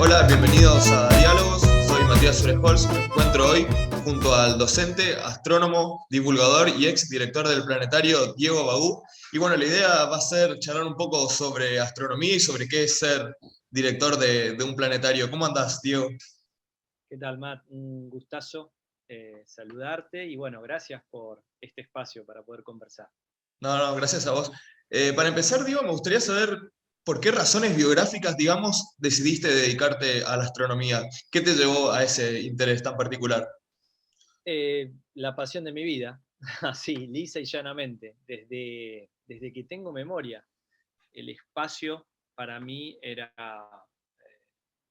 Hola, bienvenidos a Diálogos. Soy Matías Orejols. Me encuentro hoy junto al docente, astrónomo, divulgador y ex director del planetario Diego Bagú. Y bueno, la idea va a ser charlar un poco sobre astronomía y sobre qué es ser director de un planetario. ¿Cómo andás, Diego? ¿Qué tal, Matt? Un gustazo saludarte y bueno, gracias por este espacio para poder conversar. No, no, gracias a vos. Para empezar, Diego, me gustaría saber por qué razones biográficas, digamos, decidiste dedicarte a la astronomía. ¿Qué te llevó a ese interés tan particular? La pasión de mi vida, así, lisa y llanamente, desde que tengo memoria, el espacio para mí era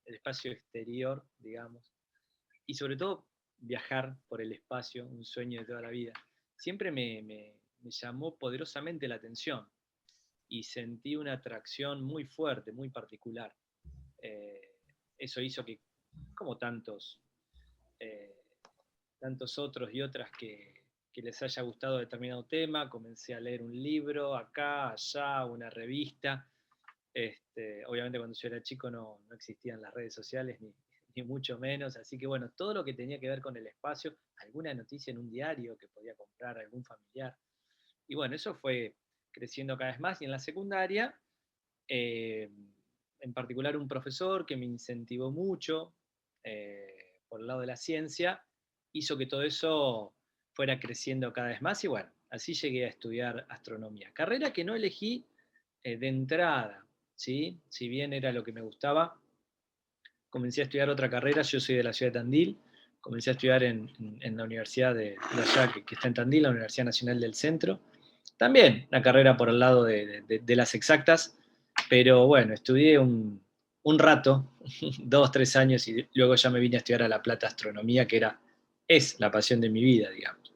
el espacio exterior, digamos, y sobre todo viajar por el espacio, un sueño de toda la vida. Siempre me llamó poderosamente la atención y sentí una atracción muy fuerte, muy particular. Eh, Eso hizo que, como eh, tantos otros y otras que les haya gustado determinado tema, comencé a leer un libro acá, allá, una revista. Obviamente cuando yo era chico no existían las redes sociales ni mucho menos, así que bueno, todo lo que tenía que ver con el espacio, alguna noticia en un diario que podía comprar algún familiar. Y bueno, eso fue creciendo cada vez más y en la secundaria eh, en particular un profesor que me incentivó mucho por el lado de la ciencia, hizo que todo eso fuera creciendo cada vez más y bueno, así llegué a estudiar astronomía. Carrera que no elegí de entrada, ¿sí? Si bien era lo que me gustaba, comencé a estudiar otra carrera, yo soy de la ciudad de Tandil, comencé a estudiar en la universidad de allá que está en Tandil, la Universidad Nacional del Centro, también una carrera por el lado de las exactas, pero bueno, estudié un rato, 2, 3 años, y luego ya me vine a estudiar a La Plata astronomía, es la pasión de mi vida, digamos.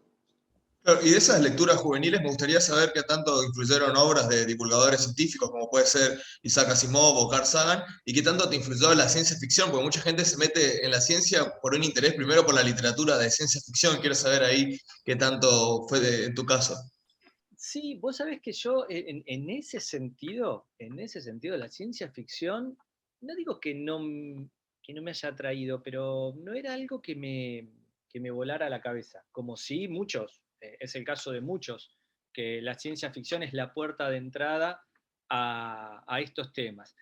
Claro, y de esas lecturas juveniles me gustaría saber qué tanto influyeron obras de divulgadores científicos, como puede ser Isaac Asimov o Carl Sagan, y qué tanto te influyó la ciencia ficción, porque mucha gente se mete en la ciencia por un interés primero por la literatura de ciencia ficción. Quiero saber ahí qué tanto fue en tu caso. Sí, vos sabés que yo en ese sentido, la ciencia ficción, no digo que no me haya atraído, pero no era algo que me volara a la cabeza, como sí muchos, es el caso de muchos, que la ciencia ficción es la puerta de entrada a estos temas.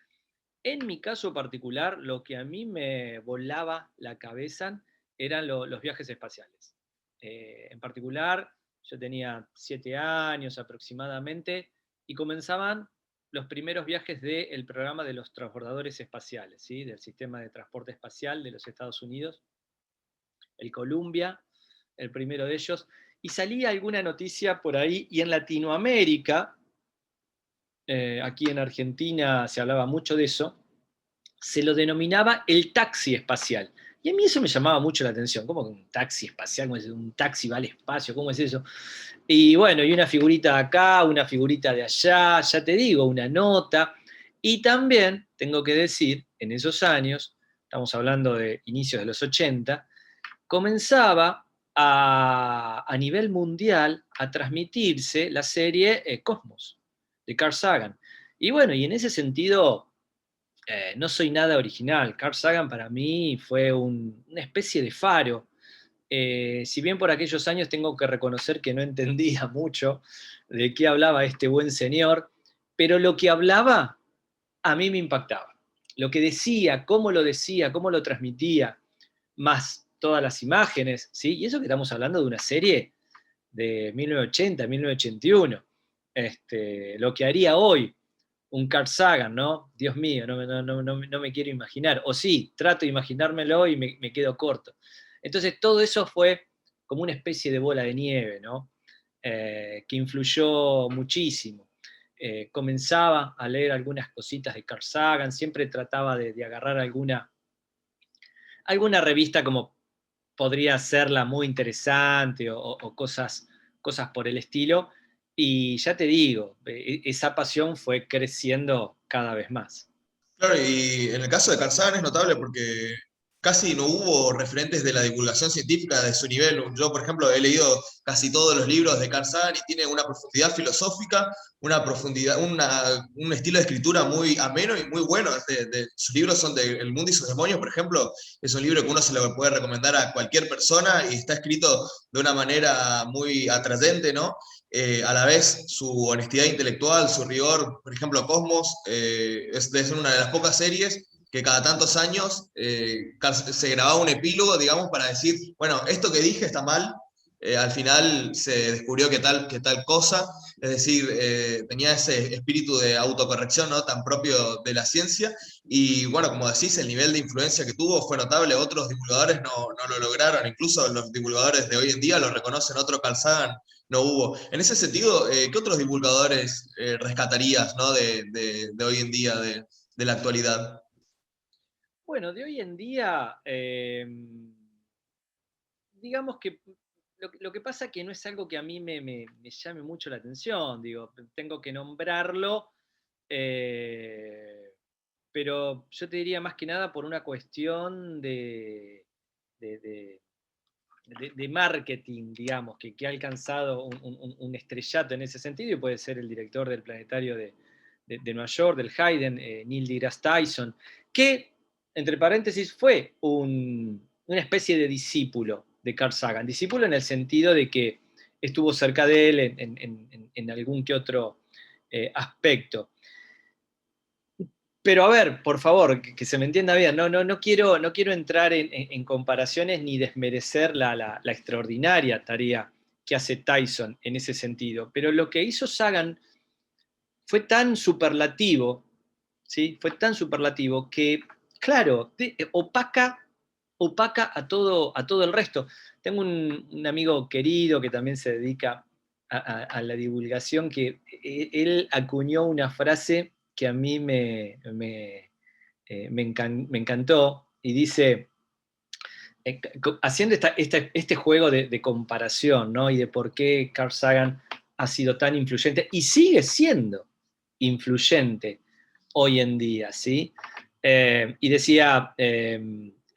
En mi caso particular, lo que a mí me volaba la cabeza eran los viajes espaciales. En particular, yo tenía 7 años aproximadamente y comenzaban los primeros viajes del programa de los transbordadores espaciales, ¿sí? Del sistema de transporte espacial de los Estados Unidos, el Columbia, el primero de ellos, y salía alguna noticia por ahí, y en Latinoamérica, aquí en Argentina se hablaba mucho de eso, se lo denominaba el taxi espacial. Y a mí eso me llamaba mucho la atención. ¿Cómo que un taxi espacial? ¿Cómo es un taxi va al espacio? ¿Cómo es eso? Y bueno, y una figurita de acá, una figurita de allá, ya te digo, una nota. Y también, tengo que decir, en esos años, estamos hablando de inicios de los 80, comenzaba a nivel mundial a transmitirse la serie Cosmos, de Carl Sagan. Y bueno, y en ese sentido no soy nada original. Carl Sagan para mí fue una especie de faro. Si bien por aquellos años tengo que reconocer que no entendía mucho de qué hablaba este buen señor, pero lo que hablaba a mí me impactaba. Lo que decía, cómo lo transmitía, más todas las imágenes, ¿sí? Y eso que estamos hablando de una serie de 1980, 1981. Lo que haría hoy un Carl Sagan, ¿no? Dios mío, no me quiero imaginar. O sí, trato de imaginármelo y me quedo corto. Entonces todo eso fue como una especie de bola de nieve, ¿no? Que influyó muchísimo. Comenzaba a leer algunas cositas de Carl Sagan, siempre trataba de agarrar alguna revista como podría serla muy interesante o cosas por el estilo. Y ya te digo, esa pasión fue creciendo cada vez más. Claro, y en el caso de Carl Sagan es notable porque casi no hubo referentes de la divulgación científica de su nivel. Yo, por ejemplo, he leído casi todos los libros de Carl Sagan y tiene una profundidad filosófica, una profundidad, un estilo de escritura muy ameno y muy bueno. Sus libros son de El Mundo y sus Demonios, por ejemplo. Es un libro que uno se lo puede recomendar a cualquier persona y está escrito de una manera muy atrayente, ¿no? A la vez, su honestidad intelectual, su rigor, por ejemplo, Cosmos, es una de las pocas series que cada tantos años se grababa un epílogo, digamos, para decir, bueno, esto que dije está mal, al final se descubrió que tal cosa, es decir, tenía ese espíritu de autocorrección, ¿no? Tan propio de la ciencia, y bueno, como decís, el nivel de influencia que tuvo fue notable, otros divulgadores no lo lograron, incluso los divulgadores de hoy en día lo reconocen, otro Carl Sagan no hubo. En ese sentido, ¿qué otros divulgadores rescatarías, ¿no? De hoy en día, de la actualidad? Bueno, de hoy en día, digamos que lo que pasa que no es algo que a mí me llame mucho la atención, digo, tengo que nombrarlo, eh, pero yo te diría más que nada por una cuestión de, de- de marketing, digamos, que ha alcanzado un estrellato en ese sentido, y puede ser el director del planetario de Nueva York, del Hayden, Neil deGrasse Tyson, que, entre paréntesis, fue una especie de discípulo de Carl Sagan, discípulo en el sentido de que estuvo cerca de él en algún que otro aspecto. Pero a ver, por favor, que se me entienda bien, no quiero entrar en comparaciones ni desmerecer la extraordinaria tarea que hace Tyson en ese sentido, pero lo que hizo Sagan fue tan superlativo, ¿sí? Fue tan superlativo que, claro, opaca a todo el resto. Tengo un amigo querido que también se dedica a la divulgación, que él acuñó una frase que a mí me encantó, y dice, haciendo este juego de comparación, ¿no? Y de por qué Carl Sagan ha sido tan influyente y sigue siendo influyente hoy en día, ¿sí? Y decía,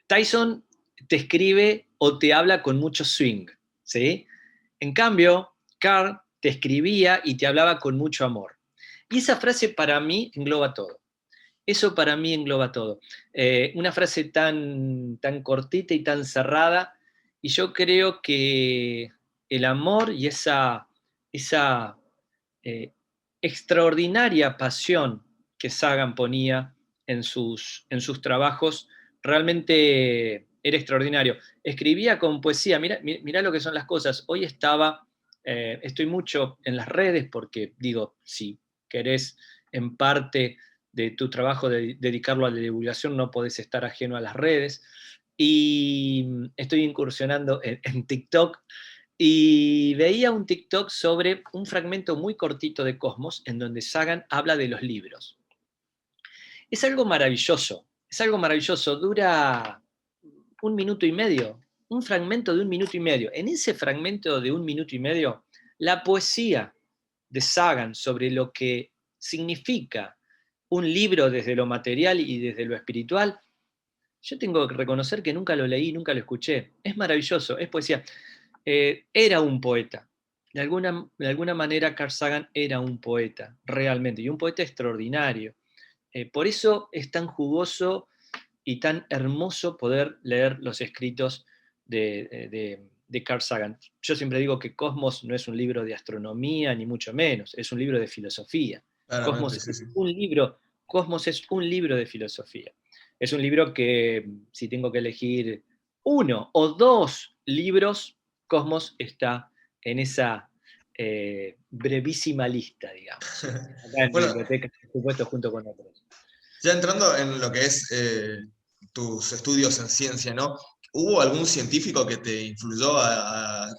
Tyson te escribe o te habla con mucho swing, ¿sí? En cambio, Carl te escribía y te hablaba con mucho amor. Y esa frase para mí engloba todo. Eso para mí engloba todo. Una frase tan cortita y tan cerrada, y yo creo que el amor y esa eh, extraordinaria pasión que Sagan ponía en sus trabajos realmente era extraordinario. Escribía con poesía, mira lo que son las cosas. Hoy estoy mucho en las redes porque digo, si querés en parte de tu trabajo dedicarlo a la divulgación, no podés estar ajeno a las redes. Y estoy incursionando en TikTok, y veía un TikTok sobre un fragmento muy cortito de Cosmos en donde Sagan habla de los libros. Es algo maravilloso, dura un minuto y medio, un fragmento de un minuto y medio. En ese fragmento de un minuto y medio, la poesía de Sagan sobre lo que significa un libro desde lo material y desde lo espiritual, yo tengo que reconocer que nunca lo leí, nunca lo escuché. Es maravilloso, es poesía. Era un poeta. De alguna manera Carl Sagan era un poeta, realmente, y un poeta extraordinario. Por eso es tan jugoso y tan hermoso poder leer los escritos de Carl Sagan. Yo siempre digo que Cosmos no es un libro de astronomía, ni mucho menos, es un libro de filosofía. Claramente, Cosmos sí, es sí. un libro, Cosmos es un libro de filosofía. Es un libro que, si tengo que elegir uno o dos libros, Cosmos está en esa brevísima lista, digamos, ¿sí? Acá en mi Bueno, biblioteca, por supuesto, junto con otros. ya entrando en lo que es tus estudios en ciencia, ¿no? ¿Hubo algún científico que te influyó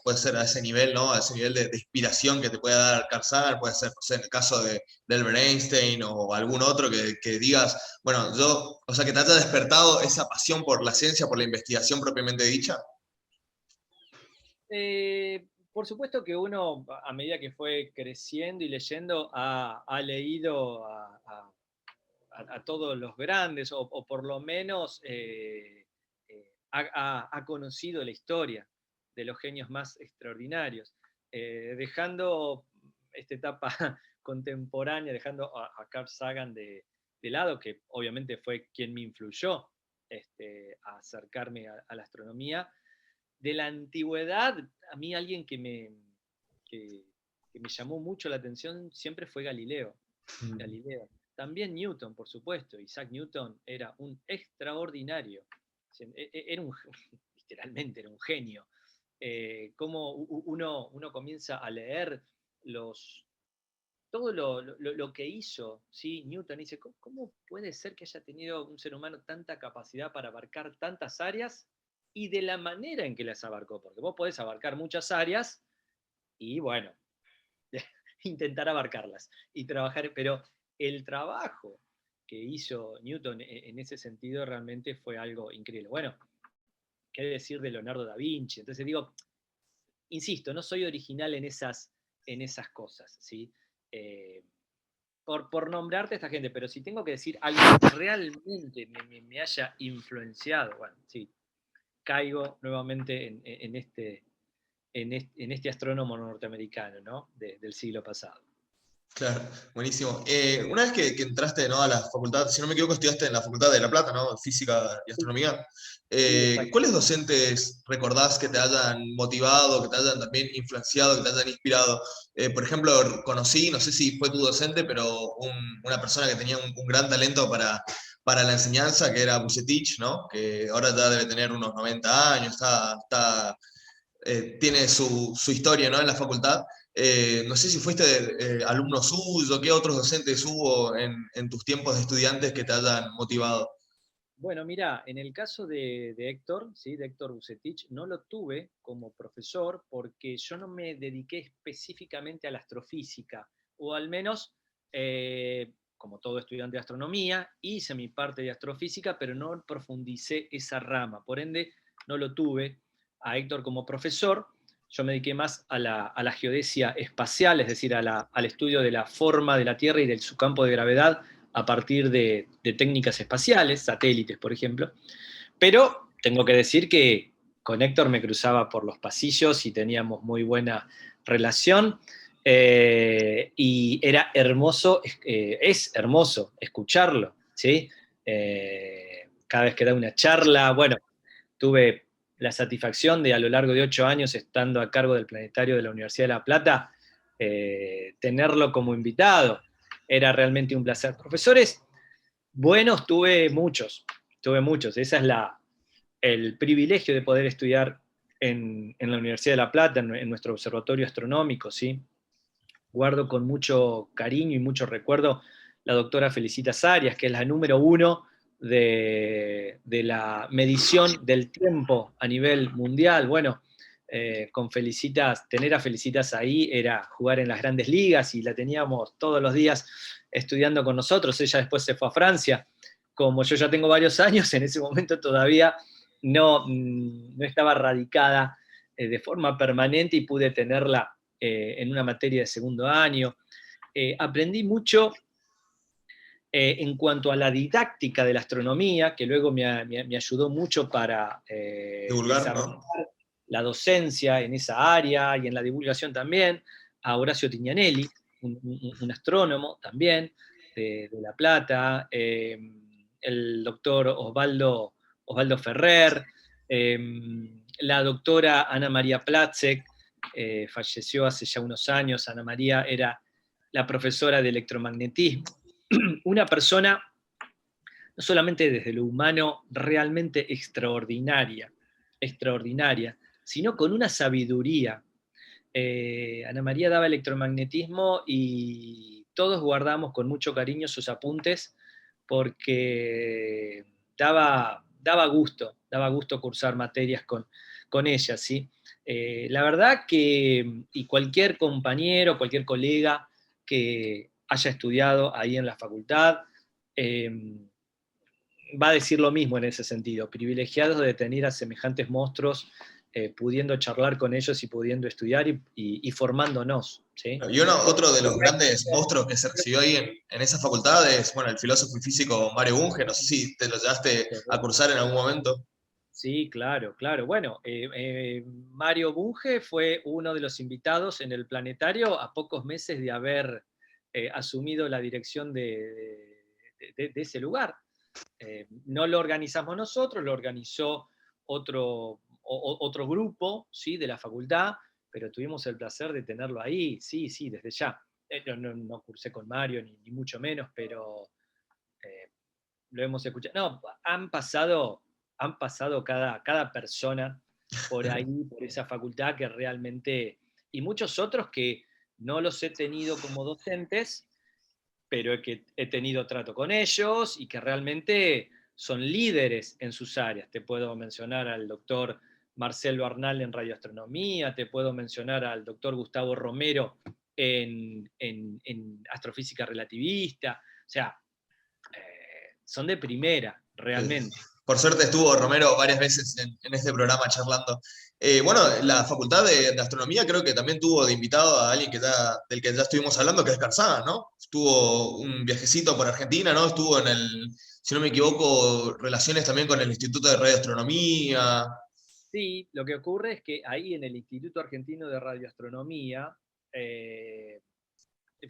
puede ser a ese nivel, ¿no? A ese nivel de inspiración que te puede dar Carl Sagan, puede ser, no sé, en el caso de Albert Einstein o algún otro que digas, bueno, o sea, que te haya despertado esa pasión por la ciencia, por la investigación propiamente dicha? Por supuesto que uno, a medida que fue creciendo y leyendo, ha leído a todos los grandes, o por lo menos ha conocido la historia de los genios más extraordinarios, dejando esta etapa contemporánea, dejando a Carl Sagan de lado, que obviamente fue quien me influyó a acercarme a la astronomía. De la antigüedad, a mí alguien que me llamó mucho la atención siempre fue Galileo. Galileo. También Newton, por supuesto. Isaac Newton era un extraordinario. Era literalmente era un genio. Cómo uno comienza a leer todo lo que hizo, ¿sí? Newton dice, ¿cómo puede ser que haya tenido un ser humano tanta capacidad para abarcar tantas áreas y de la manera en que las abarcó? Porque vos podés abarcar muchas áreas y, bueno, intentar abarcarlas y trabajar, pero el trabajo que hizo Newton en ese sentido realmente fue algo increíble. Bueno, qué decir de Leonardo da Vinci. Entonces digo, insisto, no soy original en esas cosas, ¿sí? Por nombrarte a esta gente, pero si tengo que decir algo que realmente me haya influenciado, bueno, sí, caigo nuevamente en este astrónomo norteamericano, ¿no? Del siglo pasado. Claro, buenísimo. Una vez que entraste, ¿no?, a la facultad, si no me equivoco, estudiaste en la Facultad de La Plata, ¿no? Física y Astronomía. Sí, ¿Cuáles docentes recordás que te hayan motivado, que te hayan también influenciado, que te hayan inspirado? Por ejemplo, conocí, no sé si fue tu docente, pero una persona que tenía un gran talento para la enseñanza, que era Bucetich, ¿no? Que ahora ya debe tener unos 90 años, tiene su historia, ¿no?, en la facultad. No sé si fuiste alumno suyo, qué otros docentes hubo en tus tiempos de estudiantes que te hayan motivado. bueno, mira, en el caso de Héctor, ¿sí? De Héctor Bucetich, no lo tuve como profesor porque yo no me dediqué específicamente a la astrofísica, o al menos, como todo estudiante de astronomía, hice mi parte de astrofísica, pero no profundicé esa rama. Por ende, no lo tuve a Héctor como profesor. Yo me dediqué más a la geodesia espacial, es decir, al estudio de la forma de la Tierra y de su campo de gravedad a partir de técnicas espaciales, satélites, por ejemplo. Pero tengo que decir que con Héctor me cruzaba por los pasillos y teníamos muy buena relación. Y era hermoso, es hermoso escucharlo, ¿sí? Cada vez que da una charla, bueno, tuve la satisfacción de a lo largo de 8 años estando a cargo del planetario de la Universidad de La Plata, tenerlo como invitado. Era realmente un placer. Profesores buenos tuve muchos. Ese es el privilegio de poder estudiar en la Universidad de La Plata, en nuestro observatorio astronómico, ¿sí? Guardo con mucho cariño y mucho recuerdo la doctora Felicitas Arias, que es la número 1 de la medición del tiempo a nivel mundial. Bueno, con Felicitas, tener a Felicitas ahí era jugar en las grandes ligas y la teníamos todos los días estudiando con nosotros. Ella después se fue a Francia. Como yo ya tengo varios años, en ese momento todavía no estaba radicada de forma permanente y pude tenerla en una materia de segundo año. Aprendí mucho en cuanto a la didáctica de la astronomía, que luego me ayudó mucho para Divulgar, desarrollar ¿no? la docencia en esa área y en la divulgación también, a Horacio Tignanelli, un astrónomo también de La Plata, el doctor Osvaldo Ferrer, la doctora Ana María Platzek, falleció hace ya unos años. Ana María era la profesora de electromagnetismo, una persona no solamente desde lo humano realmente extraordinaria, sino con una sabiduría. Ana María daba electromagnetismo y todos guardamos con mucho cariño sus apuntes porque daba gusto cursar materias con ella, ¿sí? La verdad que, y cualquier compañero, cualquier colega que haya estudiado ahí en la facultad, va a decir lo mismo en ese sentido, privilegiados de tener a semejantes monstruos, pudiendo charlar con ellos y pudiendo estudiar y formándonos, ¿sí? Y otro de los grandes monstruos que se recibió ahí en esa facultad es, bueno, el filósofo y físico Mario Bunge. No sé si te lo llegaste a cursar en algún momento. Sí, claro, claro. Bueno, Mario Bunge fue uno de los invitados en el planetario a pocos meses de haber asumido la dirección de ese lugar. No lo organizamos nosotros, lo organizó otro grupo, ¿sí?, de la facultad, pero tuvimos el placer de tenerlo ahí, sí, sí, desde ya. No cursé con Mario, ni mucho menos, pero eh, lo hemos escuchado. No, han pasado cada persona por ahí, por esa facultad que realmente, y muchos otros que no los he tenido como docentes, pero que he tenido trato con ellos y que realmente son líderes en sus áreas. Te puedo mencionar al doctor Marcelo Arnal en radioastronomía, te puedo mencionar al doctor Gustavo Romero en astrofísica relativista. O sea, son de primera, Eh, realmente. Por suerte estuvo Romero varias veces en este programa charlando. Bueno, la Facultad de Astronomía creo que también tuvo de invitado a alguien del que ya estuvimos hablando, que es Carl, ¿no? Estuvo un viajecito por Argentina, ¿no? Estuvo si no me equivoco, relaciones también con el Instituto de Radioastronomía. Sí, lo que ocurre es que ahí en el Instituto Argentino de Radioastronomía eh,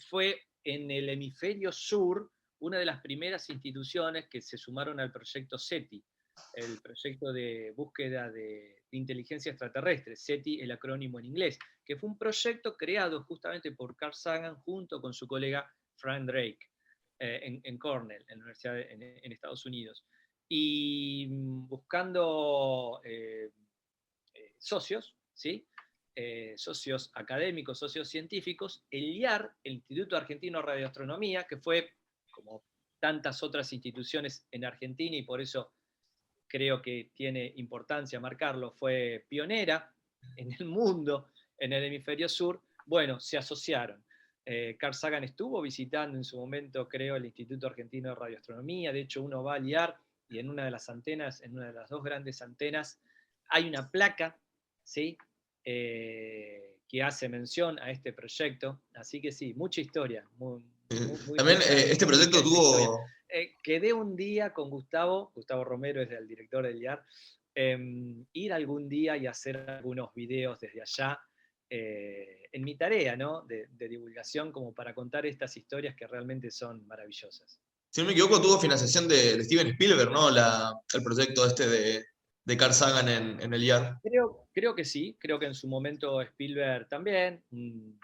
fue en el hemisferio sur una de las primeras instituciones que se sumaron al proyecto SETI, el proyecto de búsqueda de inteligencia extraterrestre, SETI, el acrónimo en inglés, que fue un proyecto creado justamente por Carl Sagan junto con su colega Frank Drake en Cornell, en la Universidad en Estados Unidos. Y buscando socios, ¿sí? Socios académicos, socios científicos, el IAR, el Instituto Argentino de Radioastronomía, que fue, como tantas otras instituciones en Argentina, y por eso creo que tiene importancia marcarlo, fue pionera en el mundo, en el hemisferio sur, bueno, se asociaron. Carl Sagan estuvo visitando en su momento, creo, el Instituto Argentino de Radioastronomía. De hecho, uno va al IAR y en una de las antenas, en una de las dos grandes antenas, hay una placa, ¿sí? Que hace mención a este proyecto. Así que sí, mucha historia, También mucha, este muy rica proyecto esa historia. tuvo. Quedé un día con Gustavo Romero es el director del IAR, ir algún día y hacer algunos videos desde allá, en mi tarea, ¿no?, de divulgación, como para contar estas historias que realmente son maravillosas. Si no me equivoco, tuvo financiación de Steven Spielberg, ¿no? El proyecto este de Carl Sagan en el IAR. Creo que sí, creo que en su momento Spielberg también, un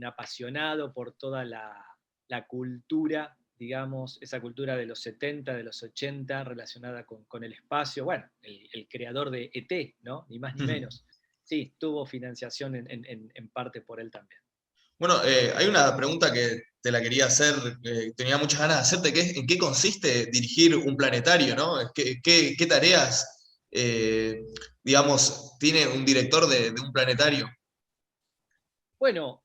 apasionado por toda la cultura, digamos, esa cultura de los 70, de los 80, relacionada con el espacio. Bueno, el creador de ET, ¿no? Ni más ni menos. Sí, tuvo financiación en parte por él también. Bueno, hay una pregunta que te la quería hacer, tenía muchas ganas de hacerte, que es ¿en qué consiste dirigir un planetario, ¿no? ¿Qué tareas, digamos, tiene un director de un planetario? Bueno,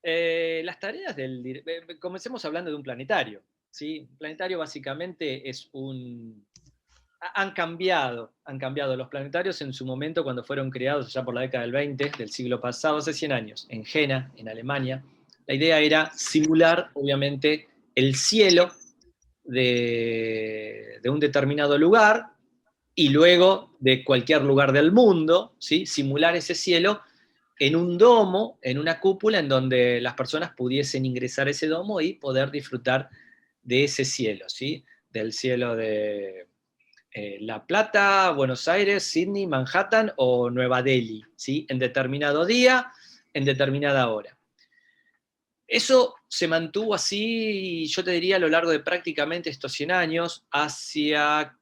las tareas comencemos hablando de un planetario, ¿sí? Un planetario básicamente es han cambiado los planetarios en su momento cuando fueron creados ya por la década del 20 del siglo pasado, hace 100 años, en Jena, en Alemania. La idea era simular, obviamente, el cielo de un determinado lugar y luego de cualquier lugar del mundo, ¿sí?, simular ese cielo en un domo, en una cúpula, en donde las personas pudiesen ingresar a ese domo y poder disfrutar de ese cielo, ¿sí? Del cielo de La Plata, Buenos Aires, Sydney, Manhattan o Nueva Delhi, ¿sí? En determinado día, en determinada hora. Eso se mantuvo así, yo te diría, a lo largo de prácticamente estos 100 años, hasta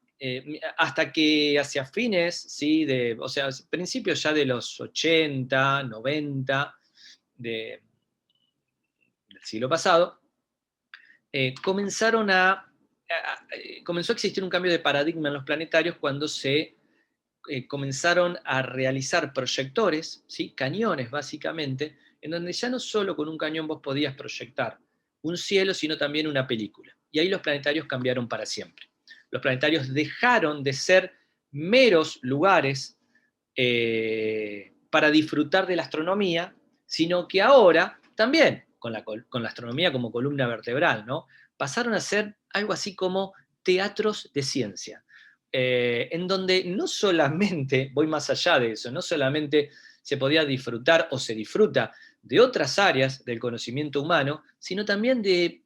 que hacia fines, ¿sí? O sea, principios ya de los 80, 90 de, del siglo pasado, comenzó a existir un cambio de paradigma en los planetarios cuando se comenzaron a realizar proyectores, ¿sí?, cañones básicamente, en donde ya no solo con un cañón vos podías proyectar un cielo, sino también una película. Y ahí los planetarios cambiaron para siempre. Los planetarios dejaron de ser meros lugares para disfrutar de la astronomía, sino que ahora también, con la astronomía como columna vertebral, ¿no?, pasaron a ser algo así como teatros de ciencia. en donde no solamente, voy más allá de eso, no solamente se podía disfrutar o se disfruta de otras áreas del conocimiento humano, sino también de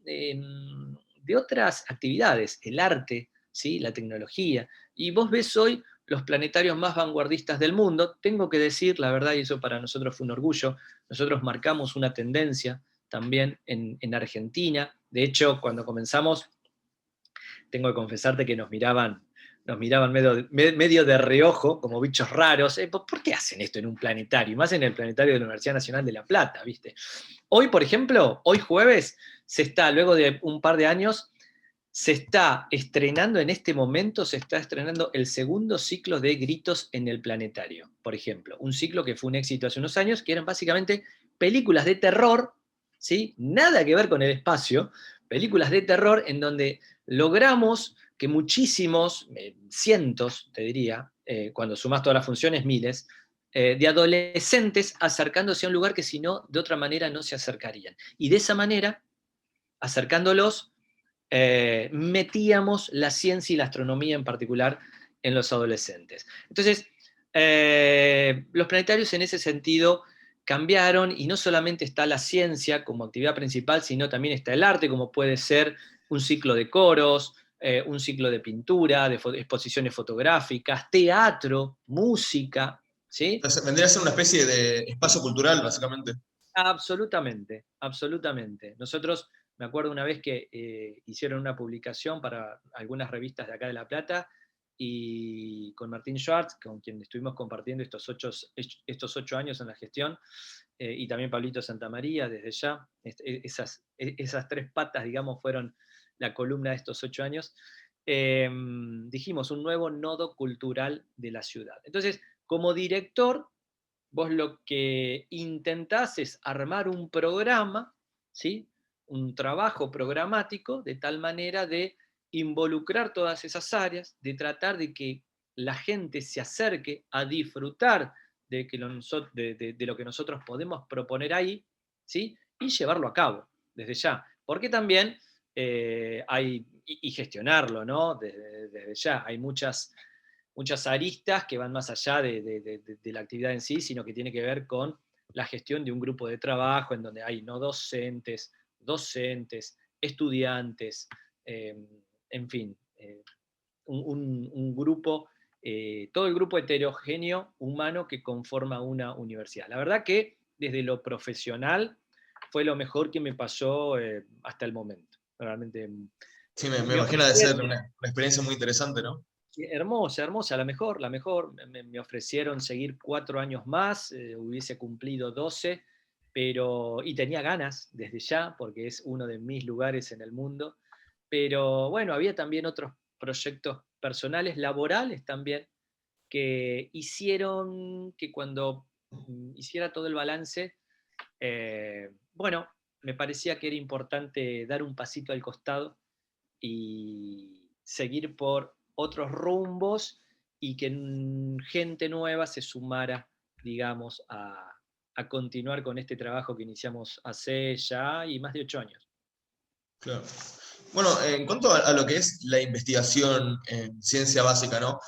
otras actividades, el arte, ¿sí? La tecnología. Y vos ves hoy los planetarios más vanguardistas del mundo, tengo que decir la verdad, y eso para nosotros fue un orgullo, nosotros marcamos una tendencia también en Argentina. De hecho, cuando comenzamos, tengo que confesarte que nos miraban medio de reojo, como bichos raros. ¿Por qué hacen esto en un planetario? Y más en el planetario de la Universidad Nacional de La Plata, ¿viste? Hoy, por ejemplo, hoy jueves, luego de un par de años, se está estrenando en este momento, se está estrenando el segundo ciclo de Gritos en el Planetario, por ejemplo. Un ciclo que fue un éxito hace unos años, que eran básicamente películas de terror, ¿sí? Nada que ver con el espacio, películas de terror en donde logramos que muchísimos, cientos, te diría, cuando sumas todas las funciones, miles, de adolescentes acercándose a un lugar que si no, de otra manera no se acercarían. Y de esa manera, acercándolos, metíamos la ciencia y la astronomía en particular en los adolescentes. Entonces, los planetarios en ese sentido cambiaron y no solamente está la ciencia como actividad principal, sino también está el arte, como puede ser un ciclo de coros, un ciclo de pintura, de exposiciones fotográficas, teatro, música, ¿sí? Entonces, vendría a ser una especie de espacio cultural, básicamente. Absolutamente, absolutamente. Nosotros, me acuerdo una vez que hicieron una publicación para algunas revistas de acá de La Plata y con Martín Schwartz, con quien estuvimos compartiendo estos 8 años en la gestión, y también Pablito Santamaría, desde ya, esas tres patas, digamos, fueron la columna de estos 8 años. Dijimos, un nuevo nodo cultural de la ciudad. Entonces, como director, vos lo que intentás es armar un programa, ¿sí? Un trabajo programático, de tal manera de involucrar todas esas áreas, de tratar de que la gente se acerque a disfrutar de lo que nosotros podemos proponer ahí, ¿sí? Y llevarlo a cabo desde ya. Porque también y gestionarlo, ¿no? Desde ya. Hay muchas aristas que van más allá de la actividad en sí, sino que tiene que ver con la gestión de un grupo de trabajo en donde hay no docentes, estudiantes, eh, en fin, un grupo, todo el grupo heterogéneo humano que conforma una universidad. La verdad que desde lo profesional fue lo mejor que me pasó hasta el momento. Realmente Sí, me me imagino de ser ofrecieron. una experiencia muy interesante, ¿no? Sí, hermosa, hermosa, la mejor. Me ofrecieron seguir 4 años más, hubiese cumplido 12, y tenía ganas desde ya, porque es uno de mis lugares en el mundo. Pero bueno, había también otros proyectos personales, laborales también, que hicieron que cuando hiciera todo el balance, bueno, me parecía que era importante dar un pasito al costado y seguir por otros rumbos y que gente nueva se sumara, digamos, a continuar con este trabajo que iniciamos hace ya y más de 8 años. Claro. Bueno, en cuanto a lo que es la investigación en ciencia básica, ¿no?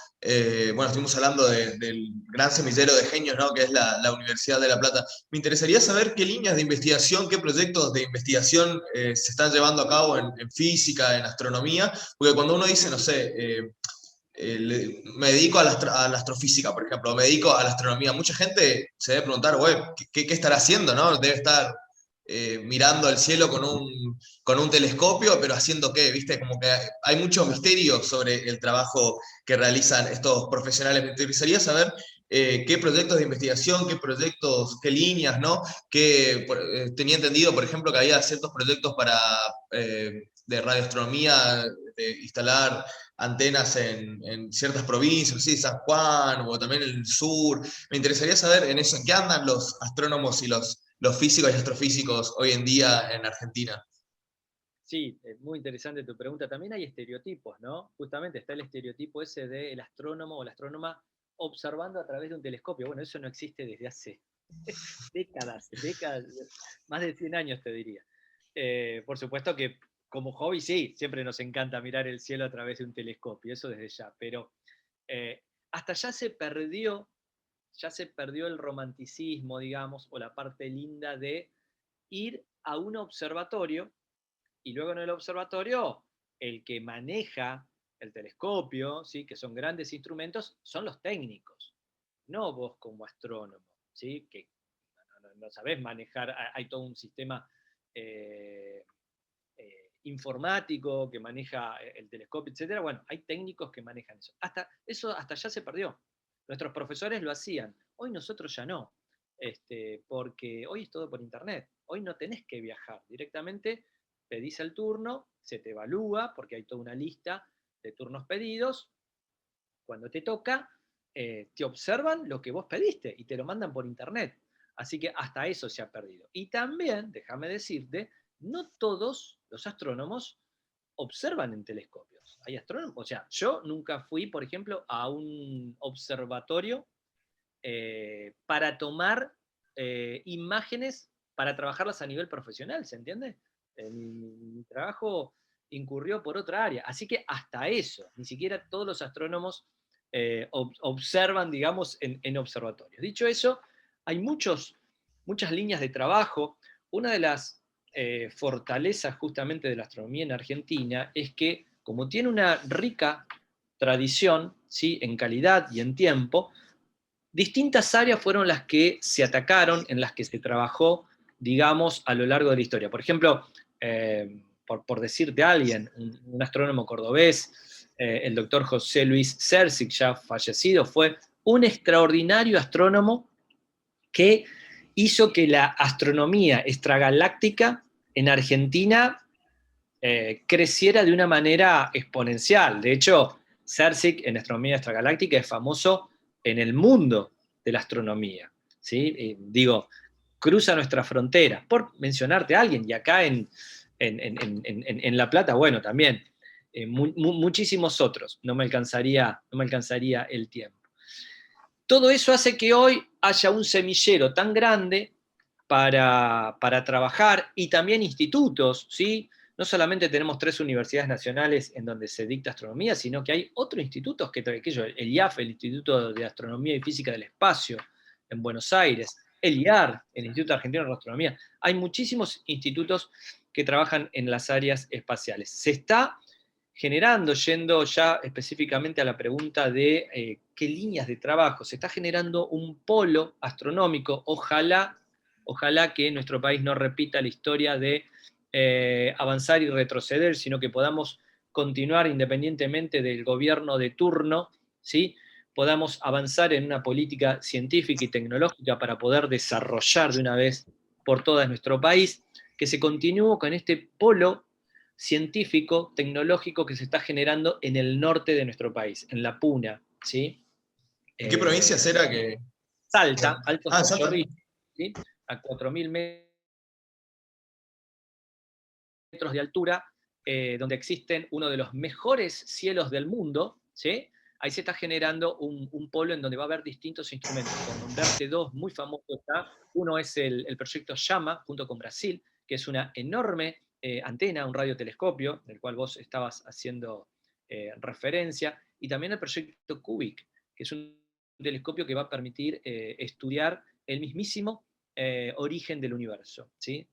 Bueno, estuvimos hablando del gran semillero de genios, ¿no? Que es la Universidad de La Plata. Me interesaría saber qué líneas de investigación, qué proyectos de investigación se están llevando a cabo en física, en astronomía, porque cuando uno dice, no sé, me dedico a la astrofísica, por ejemplo, me dedico a la astronomía. Mucha gente se debe preguntar, güey, ¿qué estará haciendo, no? Debe estar mirando el cielo con un telescopio, pero haciendo qué, ¿viste? Como que hay mucho misterio sobre el trabajo que realizan estos profesionales. Me interesaría saber qué proyectos de investigación, qué proyectos, qué líneas, ¿no? Tenía entendido, por ejemplo, que había ciertos proyectos de radioastronomía, de instalar antenas en ciertas provincias, ¿sí? San Juan o también en el sur. Me interesaría saber en eso, en qué andan los astrónomos y los físicos y astrofísicos hoy en día en Argentina. Sí, es muy interesante tu pregunta. También hay estereotipos, ¿no? Justamente está el estereotipo ese del astrónomo o la astrónoma observando a través de un telescopio. Bueno, eso no existe desde hace décadas, más de 100 años te diría. Por supuesto que como hobby sí, siempre nos encanta mirar el cielo a través de un telescopio, eso desde ya, pero Hasta ya se perdió el romanticismo, digamos, o la parte linda de ir a un observatorio y luego en el observatorio el que maneja el telescopio, ¿sí? Que son grandes instrumentos, son los técnicos, no vos como astrónomo, ¿sí? Que no sabés manejar, hay todo un sistema eh, informático que maneja el telescopio, etcétera. Bueno, hay técnicos que manejan eso. Eso hasta ya se perdió. Nuestros profesores lo hacían. Hoy nosotros ya no. Porque hoy es todo por internet. Hoy no tenés que viajar. Directamente pedís el turno, se te evalúa, porque hay toda una lista de turnos pedidos. Cuando te toca, te observan lo que vos pediste y te lo mandan por internet. Así que hasta eso se ha perdido. Y también, déjame decirte, no todos los astrónomos observan en telescopios. Hay astrónomos, o sea, yo nunca fui, por ejemplo, a un observatorio para tomar imágenes, para trabajarlas a nivel profesional, ¿se entiende? Mi trabajo incurrió por otra área, así que hasta eso, ni siquiera todos los astrónomos observan, digamos, en observatorios. Dicho eso, hay muchas líneas de trabajo. Una de las fortalezas justamente de la astronomía en Argentina es que, como tiene una rica tradición, ¿sí? En calidad y en tiempo, distintas áreas fueron las que se atacaron, en las que se trabajó, digamos, a lo largo de la historia. Por ejemplo, por decirte a alguien, un astrónomo cordobés, el doctor José Luis Cercic, ya fallecido, fue un extraordinario astrónomo que hizo que la astronomía extragaláctica en Argentina creciera de una manera exponencial. De hecho, CERSIC en astronomía extragaláctica es famoso en el mundo de la astronomía. ¿Sí? Digo, cruza nuestra frontera, por mencionarte a alguien, y acá en La Plata, bueno, también, muchísimos otros, no me alcanzaría el tiempo. Todo eso hace que hoy haya un semillero tan grande para trabajar y también institutos, ¿sí? No solamente tenemos 3 universidades nacionales en donde se dicta astronomía, sino que hay otros institutos, el IAF, el Instituto de Astronomía y Física del Espacio, en Buenos Aires, el IAR, el Instituto Argentino de Astronomía. Hay muchísimos institutos que trabajan en las áreas espaciales. Se está generando, yendo ya específicamente a la pregunta de qué líneas de trabajo, se está generando un polo astronómico, ojalá que nuestro país no repita la historia de avanzar y retroceder, sino que podamos continuar independientemente del gobierno de turno, ¿sí? Podamos avanzar en una política científica y tecnológica para poder desarrollar de una vez por todas nuestro país, que se continúe con este polo científico, tecnológico que se está generando en el norte de nuestro país, en la Puna, ¿sí? ¿En qué provincias era que...? Salta, Alto Salta. Chorrillos, ¿sí? A 4.000 metros de altura, donde existen uno de los mejores cielos del mundo, ¿sí? Ahí se está generando un polo en donde va a haber distintos instrumentos. Por nombrarte 2 muy famosos está, uno es el proyecto Llama, junto con Brasil, que es una enorme antena, un radiotelescopio, del cual vos estabas haciendo referencia, y también el proyecto CUBIC, que es un telescopio que va a permitir estudiar el mismísimo origen del universo, ¿sí?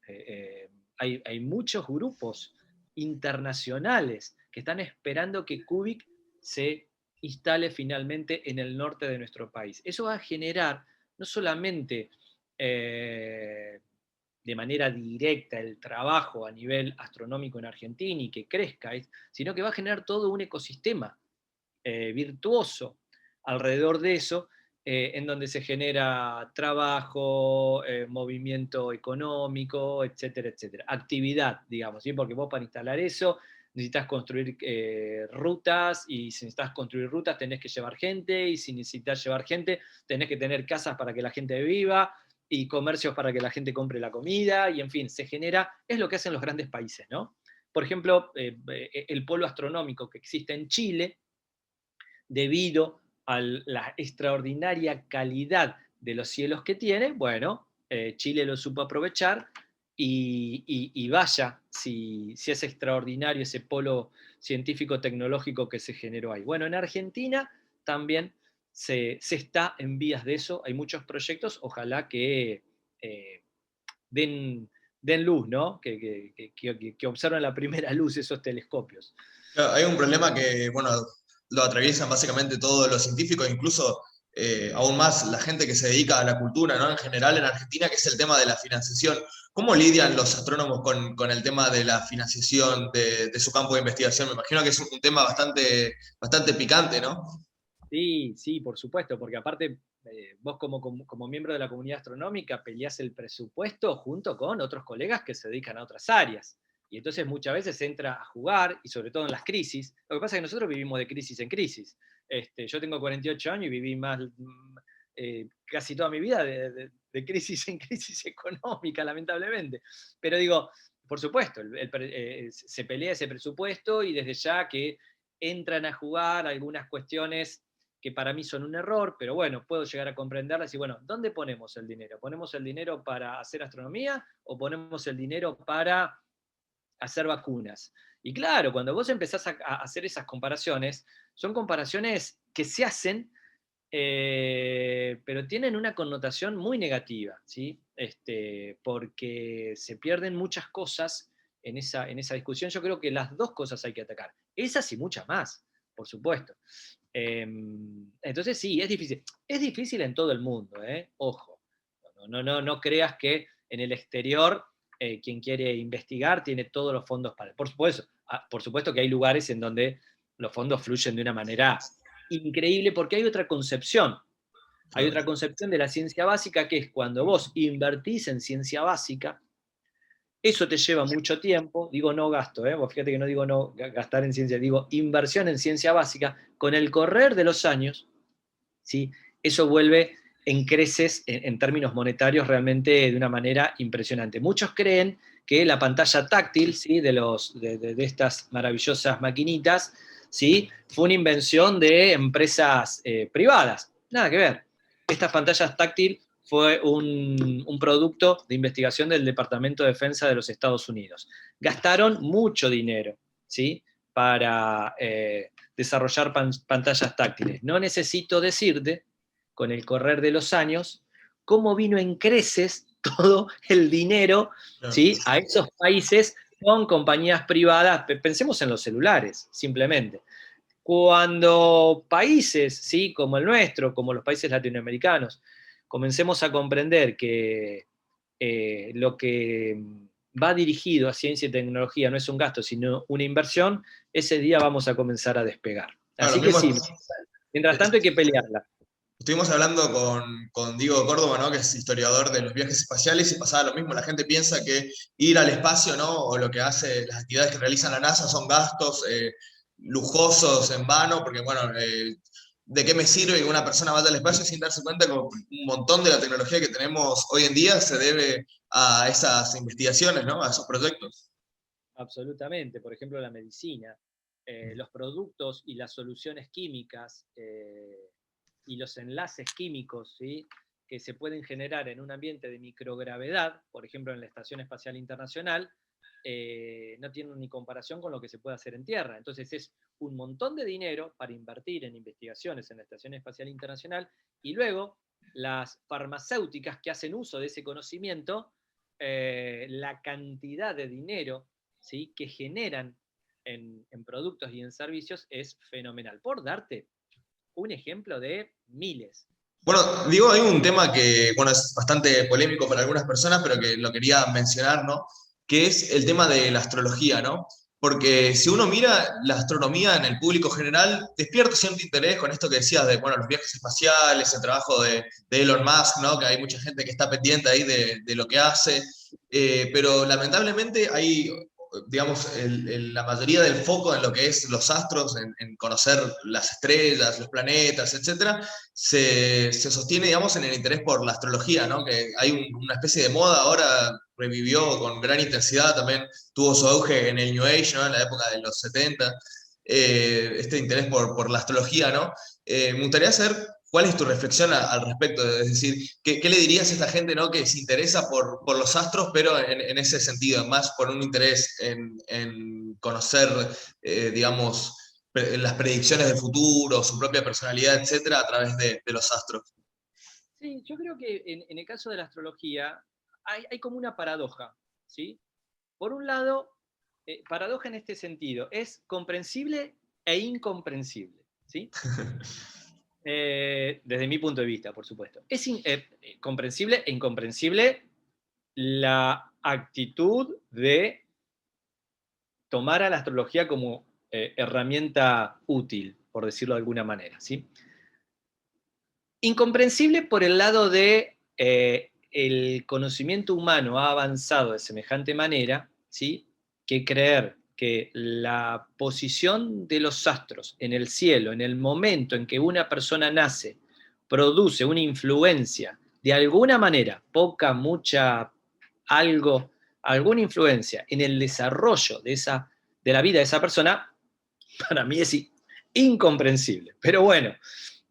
Hay muchos grupos internacionales que están esperando que CUBIC se instale finalmente en el norte de nuestro país. Eso va a generar no solamente de manera directa el trabajo a nivel astronómico en Argentina y que crezca, sino que va a generar todo un ecosistema virtuoso alrededor de eso, en donde se genera trabajo, movimiento económico, etcétera, etcétera. Actividad, digamos, ¿sí? Porque vos para instalar eso necesitas construir rutas, y si necesitas construir rutas tenés que llevar gente, y si necesitas llevar gente tenés que tener casas para que la gente viva, y comercios para que la gente compre la comida, y en fin, se genera, es lo que hacen los grandes países, ¿no? Por ejemplo, el polo astronómico que existe en Chile, debido a la extraordinaria calidad de los cielos que tiene, bueno, Chile lo supo aprovechar y vaya si es extraordinario ese polo científico-tecnológico que se generó ahí. Bueno, en Argentina también se está en vías de eso, hay muchos proyectos, ojalá que den, den luz, ¿no? Que observen la primera luz esos telescopios. Claro, hay un problema que, bueno, lo atraviesan básicamente todos los científicos, incluso aún más la gente que se dedica a la cultura, ¿no? En general en Argentina, que es el tema de la financiación. ¿Cómo lidian los astrónomos con el tema de la financiación de su campo de investigación? Me imagino que es un tema bastante picante, ¿no? Sí, sí, por supuesto, porque aparte vos como miembro de la comunidad astronómica peleás el presupuesto junto con otros colegas que se dedican a otras áreas. Y entonces muchas veces entra a jugar, y sobre todo en las crisis. Lo que pasa es que nosotros vivimos de crisis en crisis. Yo tengo 48 años y viví más, casi toda mi vida de crisis en crisis económica, lamentablemente. Pero digo, por supuesto, se pelea ese presupuesto y desde ya que entran a jugar algunas cuestiones que para mí son un error, pero bueno, puedo llegar a comprenderlas y bueno, ¿dónde ponemos el dinero? ¿Ponemos el dinero para hacer astronomía o ponemos el dinero para hacer vacunas? Y claro, cuando vos empezás a hacer esas comparaciones, son comparaciones que se hacen, pero tienen una connotación muy negativa, ¿sí? Porque se pierden muchas cosas en esa discusión. Yo creo que las dos cosas hay que atacar, esas y muchas más, por supuesto. Entonces sí, es difícil. Es difícil en todo el mundo, ojo. No creas que en el exterior quien quiere investigar tiene todos los fondos para. Por supuesto que hay lugares en donde los fondos fluyen de una manera increíble porque hay otra concepción. Hay otra concepción de la ciencia básica que es cuando vos invertís en ciencia básica, eso te lleva mucho tiempo, digo no gasto, vos fíjate que no digo no gastar en ciencia, digo inversión en ciencia básica, con el correr de los años, ¿sí? Eso vuelve en creces en términos monetarios realmente de una manera impresionante. Muchos creen que la pantalla táctil, ¿sí? de estas maravillosas maquinitas, ¿sí? Fue una invención de empresas privadas. Nada que ver. Estas pantallas táctil fue un producto de investigación del Departamento de Defensa de los Estados Unidos. Gastaron mucho dinero, ¿sí? Para desarrollar pantallas táctiles. No necesito decirte, con el correr de los años, cómo vino en creces todo el dinero, Claro. ¿sí? A esos países con compañías privadas. Pensemos en los celulares, simplemente. Cuando países, ¿sí? Como el nuestro, como los países latinoamericanos, comencemos a comprender que lo que va dirigido a ciencia y tecnología no es un gasto, sino una inversión, ese día vamos a comenzar a despegar. Claro, Así lo que mismo. sí, mientras tanto hay que pelearla. Estuvimos hablando con Diego Córdoba, ¿no? Que es historiador de los viajes espaciales, y pasaba lo mismo. La gente piensa que ir al espacio, ¿no? O lo que hace, las actividades que realiza la NASA son gastos lujosos en vano, porque, bueno, ¿de qué me sirve que una persona vaya al espacio sin darse cuenta que un montón de la tecnología que tenemos hoy en día se debe a esas investigaciones, ¿no? A esos proyectos. Absolutamente. Por ejemplo, la medicina, los productos y las soluciones químicas y los enlaces químicos, ¿sí? Que se pueden generar en un ambiente de microgravedad, por ejemplo en la Estación Espacial Internacional, no tienen ni comparación con lo que se puede hacer en Tierra. Entonces es un montón de dinero para invertir en investigaciones en la Estación Espacial Internacional y luego las farmacéuticas que hacen uso de ese conocimiento, la cantidad de dinero, ¿sí? Que generan en productos y en servicios es fenomenal. Por darte un ejemplo de miles. Bueno, digo, hay un tema que, bueno, es bastante polémico para algunas personas, pero que lo quería mencionar, ¿no? Que es el tema de la astrología, ¿no? Porque si uno mira la astronomía en el público general, despierta cierto interés con esto que decías de, bueno, los viajes espaciales, el trabajo de Elon Musk, ¿no? Que hay mucha gente que está pendiente ahí de lo que hace, pero lamentablemente hay, digamos, la mayoría del foco en lo que es los astros, en conocer las estrellas, los planetas, etcétera, se sostiene, digamos, en el interés por la astrología, ¿no? Que hay una especie de moda ahora, revivió con gran intensidad, también tuvo su auge en el New Age, ¿no? En la época de los 70, este interés por la astrología, ¿no? Me gustaría saber cuál es tu reflexión al respecto, es decir, ¿qué le dirías a esta gente, ¿no? Que se interesa por los astros, pero en ese sentido, más por un interés en conocer, digamos, las predicciones del futuro, su propia personalidad, etcétera, a través de los astros. Sí, yo creo que en el caso de la astrología hay como una paradoja, ¿sí? Por un lado, paradoja en este sentido, es comprensible e incomprensible, ¿sí? Desde mi punto de vista, por supuesto. Es comprensible e incomprensible la actitud de tomar a la astrología como herramienta útil, por decirlo de alguna manera, ¿sí? Incomprensible por el lado de el conocimiento humano ha avanzado de semejante manera, ¿sí? Que creer que la posición de los astros en el cielo, en el momento en que una persona nace, produce una influencia de alguna manera, poca, mucha, algo, alguna influencia en el desarrollo de la vida de esa persona, para mí es incomprensible. Pero bueno,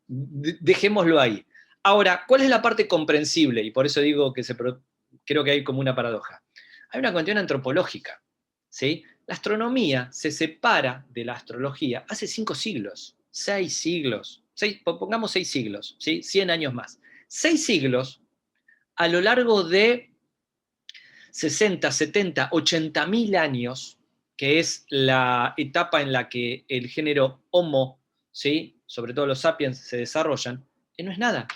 dejémoslo ahí. Ahora, ¿cuál es la parte comprensible? Y por eso digo que creo que hay como una paradoja. Hay una cuestión antropológica, ¿sí? La astronomía se separa de la astrología hace 5 siglos, 6 siglos, pongamos 6 siglos, ¿sí? 100 años más. 6 siglos a lo largo de 60, 70, 80 mil años, que es la etapa en la que el género Homo, ¿sí? Sobre todo los sapiens, se desarrollan, no es nada,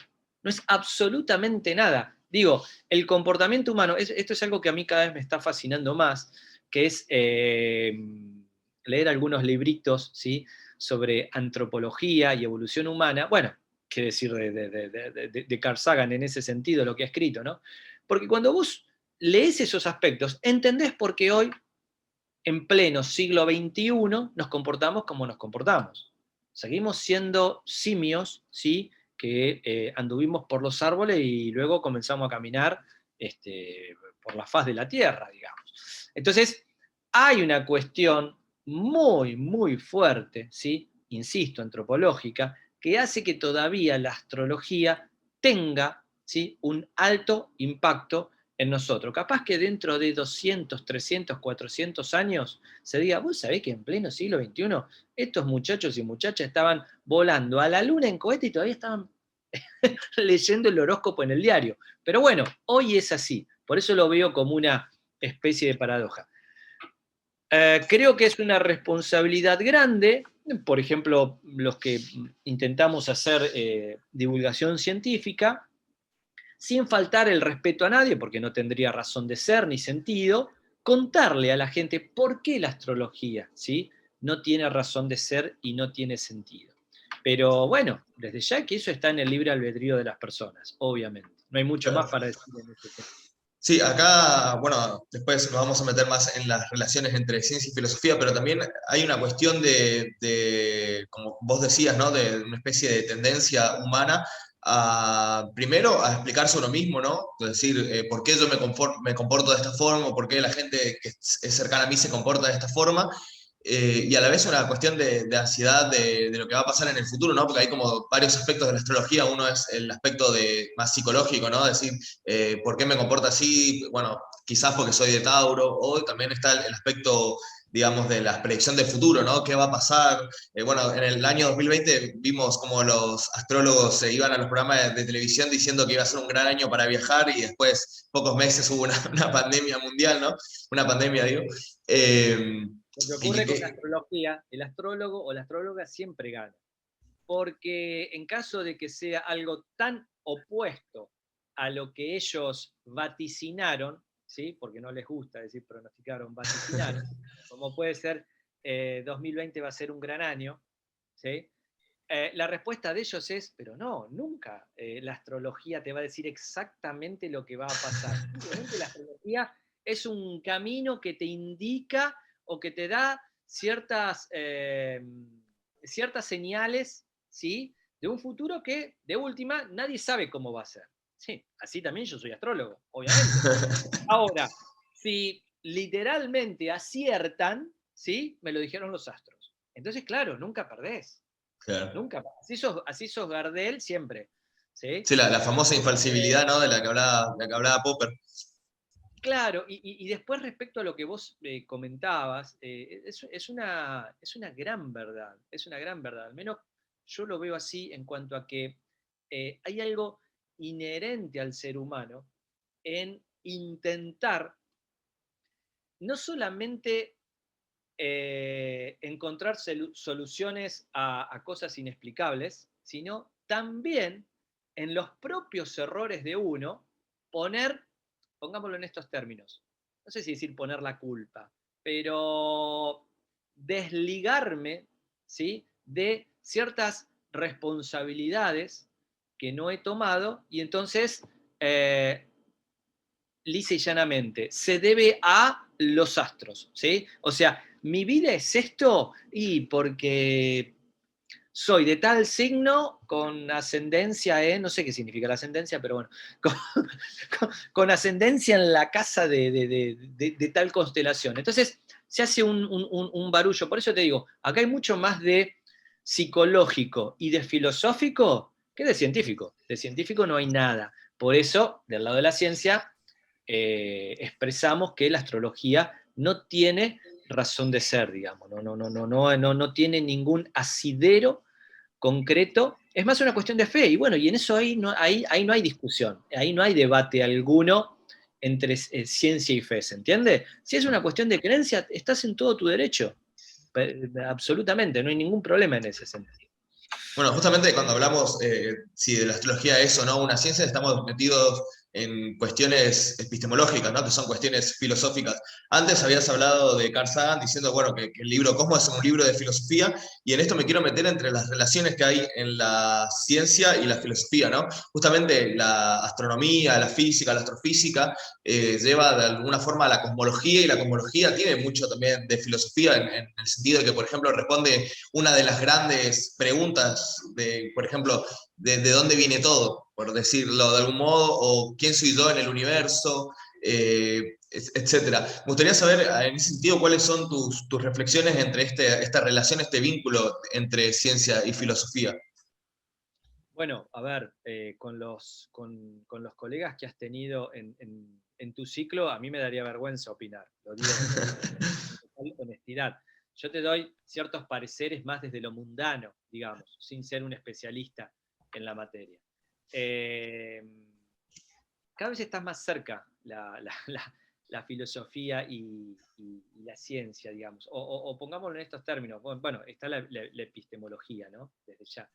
no es absolutamente nada. Digo, el comportamiento humano, esto es algo que a mí cada vez me está fascinando más, que es leer algunos libritos, ¿sí? Sobre antropología y evolución humana. Bueno, qué decir de Carl Sagan en ese sentido, lo que ha escrito, ¿no? Porque cuando vos lees esos aspectos, entendés por qué hoy, en pleno siglo XXI, nos comportamos como nos comportamos. Seguimos siendo simios, ¿sí? Que anduvimos por los árboles y luego comenzamos a caminar por la faz de la tierra, digamos. Entonces, hay una cuestión muy, muy fuerte, ¿sí? Insisto, antropológica, que hace que todavía la astrología tenga, ¿sí? Un alto impacto en nosotros. Capaz que dentro de 200, 300, 400 años se diga, vos sabés que en pleno siglo XXI estos muchachos y muchachas estaban volando a la luna en cohete y todavía estaban leyendo el horóscopo en el diario. Pero bueno, hoy es así. Por eso lo veo como una especie de paradoja. Creo que es una responsabilidad grande, por ejemplo, los que intentamos hacer divulgación científica, sin faltar el respeto a nadie, porque no tendría razón de ser ni sentido, contarle a la gente por qué la astrología, ¿sí? No tiene razón de ser y no tiene sentido. Pero bueno, desde ya que eso está en el libre albedrío de las personas, obviamente. No hay mucho más para decir en este tema. Sí, acá, bueno, después nos vamos a meter más en las relaciones entre ciencia y filosofía, pero también hay una cuestión como vos decías, ¿no? De una especie de tendencia humana primero, a explicarse uno mismo, ¿no? Es decir, por qué yo me comporto de esta forma, o por qué la gente que es cercana a mí se comporta de esta forma, y a la vez una cuestión de ansiedad de lo que va a pasar en el futuro, ¿no? Porque hay como varios aspectos de la astrología. Uno es el aspecto más psicológico, ¿no? Decir, ¿por qué me comporto así? Bueno, quizás porque soy de Tauro, o también está el aspecto, digamos, de la predicción del futuro, ¿no? ¿Qué va a pasar? Bueno, en el año 2020 vimos como los astrólogos se iban a los programas de televisión diciendo que iba a ser un gran año para viajar y después, pocos meses, hubo una pandemia mundial, ¿no? Una pandemia, digo. Lo que Y ocurre con la astrología, el astrólogo o la astróloga siempre gana. Porque en caso de que sea algo tan opuesto a lo que ellos vaticinaron, ¿sí? Porque no les gusta decir pronosticaron, vaticinaron, como puede ser 2020 va a ser un gran año, ¿sí? La respuesta de ellos es, pero no, nunca la astrología te va a decir exactamente lo que va a pasar. Simplemente la astrología es un camino que te indica o que te da ciertas señales, ¿sí? De un futuro que, de última, nadie sabe cómo va a ser. Sí, así también yo soy astrólogo, obviamente. Ahora, si literalmente aciertan, ¿sí? Me lo dijeron los astros. Entonces, claro, nunca perdés. claro. Nunca. Así sos Gardel siempre. ¿Sí? Sí, la famosa infalsibilidad, ¿no? De la que hablaba Popper. Claro, y después respecto a lo que vos comentabas, es una gran verdad, es una gran verdad. Al menos yo lo veo así en cuanto a que hay algo inherente al ser humano en intentar no solamente encontrar soluciones a cosas inexplicables, sino también en los propios errores de uno poner, pongámoslo en estos términos, no sé si decir poner la culpa, pero desligarme, ¿sí?, de ciertas responsabilidades que no he tomado y entonces lisa y llanamente, se debe a los astros, ¿sí? O sea, mi vida es esto y porque soy de tal signo con ascendencia en, no sé qué significa la ascendencia, pero bueno, con, con ascendencia en la casa de tal constelación. Entonces, se hace un barullo. Por eso te digo, acá hay mucho más de psicológico y de filosófico que de científico. De científico no hay nada. Por eso, del lado de la ciencia, expresamos que la astrología no tiene razón de ser, digamos, no tiene ningún asidero concreto, es más una cuestión de fe, y bueno, y en eso ahí no hay discusión, ahí no hay debate alguno entre ciencia y fe, ¿se entiende? Si es una cuestión de creencia, estás en todo tu derecho, absolutamente, no hay ningún problema en ese sentido. Bueno, justamente cuando hablamos si de la astrología es o no una ciencia, estamos metidos en cuestiones epistemológicas, ¿no? Que son cuestiones filosóficas. Antes habías hablado de Carl Sagan diciendo, bueno, que el libro Cosmos es un libro de filosofía, y en esto me quiero meter entre las relaciones que hay en la ciencia y la filosofía, ¿no? Justamente la astronomía, la física, la astrofísica lleva de alguna forma a la cosmología, y la cosmología tiene mucho también de filosofía en el sentido de que, por ejemplo, responde una de las grandes preguntas de, por ejemplo, de dónde viene todo, por decirlo de algún modo, o quién soy yo en el universo, etcétera. Me gustaría saber, en ese sentido, cuáles son tus reflexiones entre esta relación, este vínculo entre ciencia y filosofía. Bueno, a ver, con los colegas que has tenido en tu ciclo, a mí me daría vergüenza opinar, lo digo con total honestidad. Yo te doy ciertos pareceres más desde lo mundano, digamos, sin ser un especialista en la materia. Eh, Cada vez está más cerca la filosofía y la ciencia, digamos. O pongámoslo en estos términos. Bueno, está la epistemología, ¿no? Desde ya.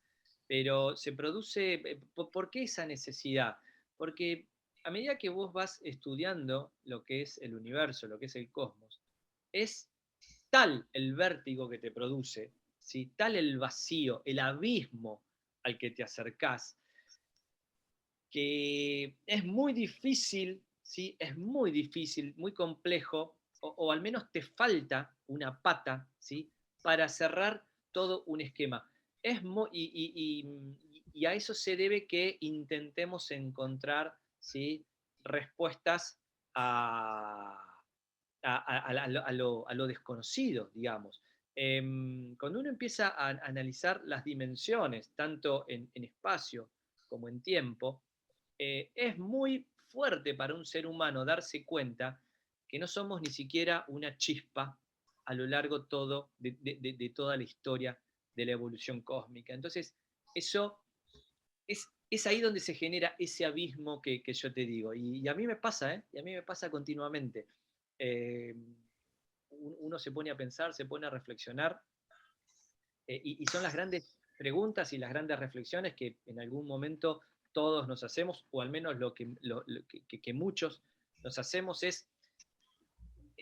Pero se produce, ¿por qué esa necesidad? Porque a medida que vos vas estudiando lo que es el universo, lo que es el cosmos, es tal el vértigo que te produce, ¿sí?, tal el vacío, el abismo al que te acercás, que es muy difícil, ¿sí?, es muy difícil, muy complejo, o al menos te falta una pata, ¿sí?, para cerrar todo un esquema. Y a eso se debe que intentemos encontrar, ¿sí?, respuestas a lo desconocido, digamos. Cuando uno empieza a analizar las dimensiones, tanto en espacio como en tiempo, es muy fuerte para un ser humano darse cuenta que no somos ni siquiera una chispa a lo largo de toda la historia de la evolución cósmica. Entonces, eso es ahí donde se genera ese abismo que yo te digo. Y a mí me pasa, ¿eh? Y a mí me pasa continuamente. Eh, Uno se pone a pensar, se pone a reflexionar, y son las grandes preguntas y las grandes reflexiones que en algún momento todos nos hacemos, o al menos que muchos nos hacemos, es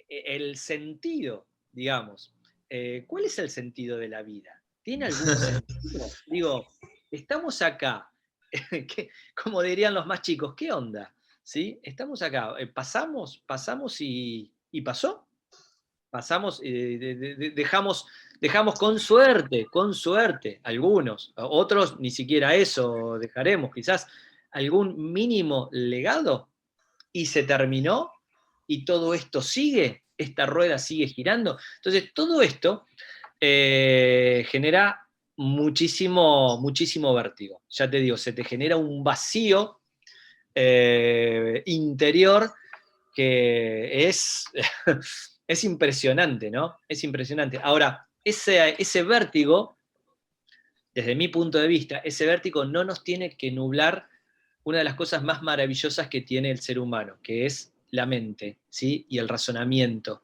el sentido, digamos. ¿Cuál es el sentido de la vida? ¿Tiene algún sentido? Digo, estamos acá, como dirían los más chicos, ¿qué onda? ¿Sí? Estamos acá, pasamos y pasó. Pasamos, dejamos con suerte, algunos, otros ni siquiera eso dejaremos, quizás algún mínimo legado, y se terminó, y todo esto sigue, esta rueda sigue girando. Entonces, todo esto genera muchísimo vértigo. Ya te digo, se te genera un vacío interior que es, es impresionante, ¿no? Es impresionante. Ahora, ese vértigo, desde mi punto de vista, ese vértigo no nos tiene que nublar una de las cosas más maravillosas que tiene el ser humano, que es la mente, ¿sí? Y el razonamiento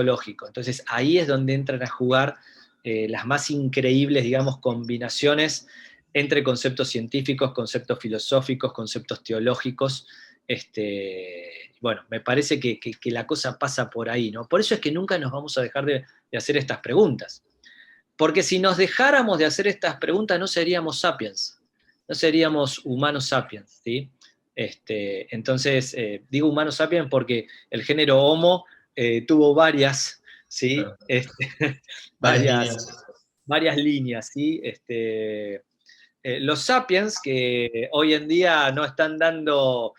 lógico. Entonces ahí es donde entran a jugar las más increíbles, digamos, combinaciones entre conceptos científicos, conceptos filosóficos, conceptos teológicos. Bueno, me parece que la cosa pasa por ahí, ¿no? Por eso es que nunca nos vamos a dejar de hacer estas preguntas. Porque si nos dejáramos de hacer estas preguntas, no seríamos sapiens, no seríamos humanos sapiens, ¿sí? Entonces, digo humanos sapiens porque el género Homo tuvo varias, ¿sí? Claro. Varias Varias, líneas. varias líneas, ¿sí? Los sapiens, que hoy en día no están dando